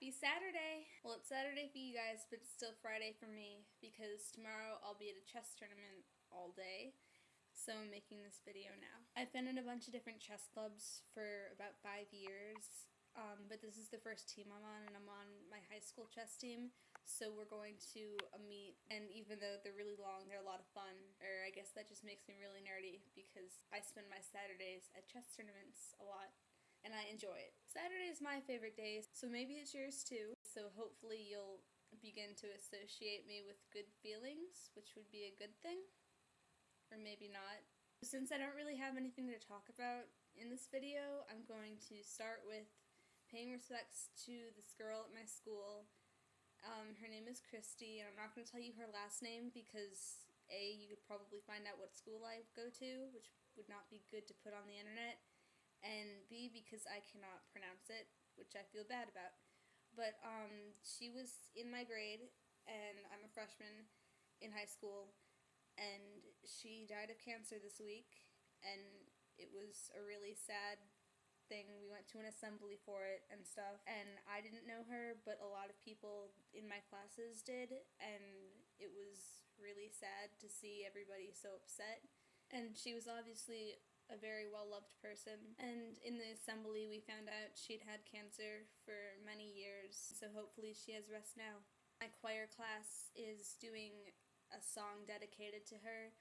Happy Saturday! Well, it's Saturday for you guys, but it's still Friday for me because tomorrow I'll be at a chess tournament all day, so I'm making this video now. I've been in a bunch of different chess clubs for about 5 years, but this is the first team I'm on, and I'm on my high school chess team, so we're going to a meet, and even though they're really long, they're a lot of fun, or I guess that just makes me really nerdy because I spend my Saturdays at chess tournaments a lot. And I enjoy it. Saturday is my favorite day, so maybe it's yours too. So hopefully you'll begin to associate me with good feelings, which would be a good thing. Or maybe not. Since I don't really have anything to talk about in this video, I'm going to start with paying respects to this girl at my school. Her name is Christy, and I'm not going to tell you her last name because A, you could probably find out what school I go to, which would not be good to put on the internet. And B, because I cannot pronounce it, which I feel bad about. But she was in my grade, and I'm a freshman in high school, and she died of cancer this week, and it was a really sad thing. We went to an assembly for it and stuff, and I didn't know her, but a lot of people in my classes did, and it was really sad to see everybody so upset. And she was obviously a very well-loved person, and in the assembly we found out she'd had cancer for many years, so hopefully she has rest now. My choir class is doing a song dedicated to her.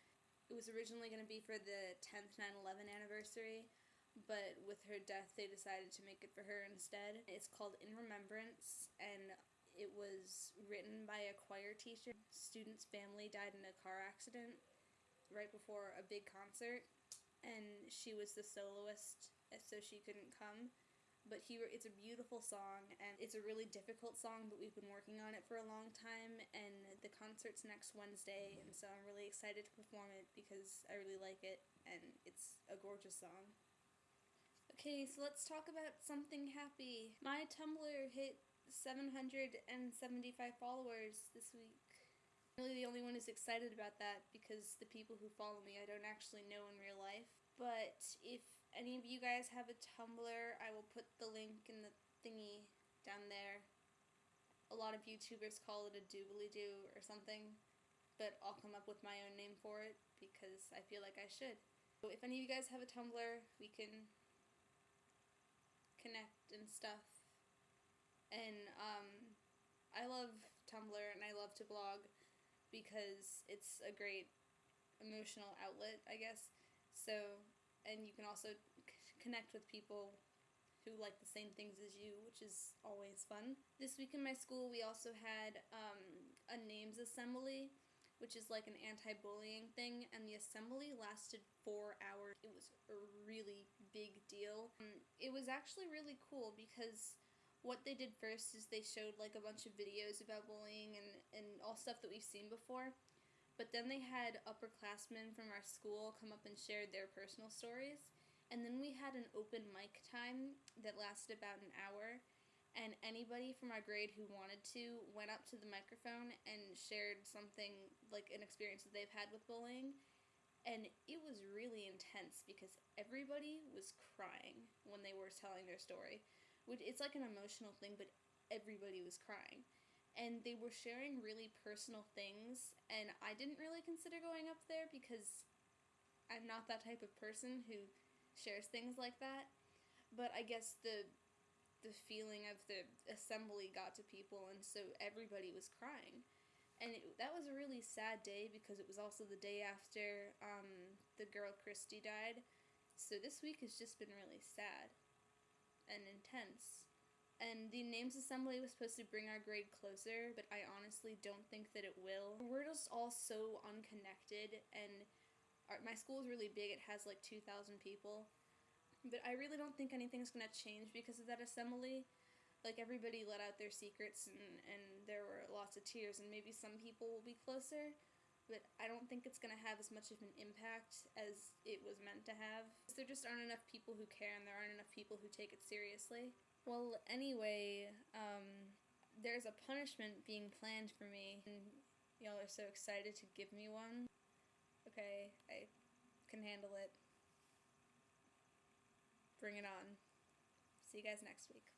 It was originally going to be for the 10th 9/11 anniversary, but with her death they decided to make it for her instead. It's called In Remembrance, and it was written by a choir teacher. Student's family died in a car accident right before a big concert, and she was the soloist, so she couldn't come. But it's a beautiful song, and it's a really difficult song, but we've been working on it for a long time, and the concert's next Wednesday, and so I'm really excited to perform it because I really like it, and it's a gorgeous song. Okay, so let's talk about something happy. My Tumblr hit 775 followers this week. I'm really the only one who's excited about that because the people who follow me I don't actually know in real life. But if any of you guys have a Tumblr, I will put the link in the thingy down there. A lot of YouTubers call it a doobly-doo or something, but I'll come up with my own name for it because I feel like I should. So if any of you guys have a Tumblr, we can connect and stuff. And I love Tumblr and I love to blog because it's a great emotional outlet, I guess. So, and you can also connect with people who like the same things as you, which is always fun. This week in my school we also had a names assembly, which is like an anti-bullying thing, and the assembly lasted 4 hours. It was a really big deal. It was actually really cool because what they did first is they showed like a bunch of videos about bullying and all stuff that we've seen before, but then they had upperclassmen from our school come up and shared their personal stories, and then we had an open mic time that lasted about an hour, and anybody from our grade who wanted to went up to the microphone and shared something, like an experience that they've had with bullying, and it was really intense because everybody was crying when they were telling their story. It's like an emotional thing, but everybody was crying. And they were sharing really personal things, and I didn't really consider going up there because I'm not that type of person who shares things like that. But I guess the feeling of the assembly got to people, and so everybody was crying. And that was a really sad day because it was also the day after the girl Christy died. So this week has just been really sad and intense. And the names assembly was supposed to bring our grade closer, but I honestly don't think that it will. We're just all so unconnected, and my school is really big. It has like 2,000 people, but I really don't think anything's gonna change because of that assembly. Like, everybody let out their secrets, and there were lots of tears, and maybe some people will be closer, but I don't think it's gonna have as much of an impact as it was meant to have. There just aren't enough people who care, and there aren't enough people who take it seriously. Well, anyway, there's a punishment being planned for me, and y'all are so excited to give me one. Okay, I can handle it. Bring it on. See you guys next week.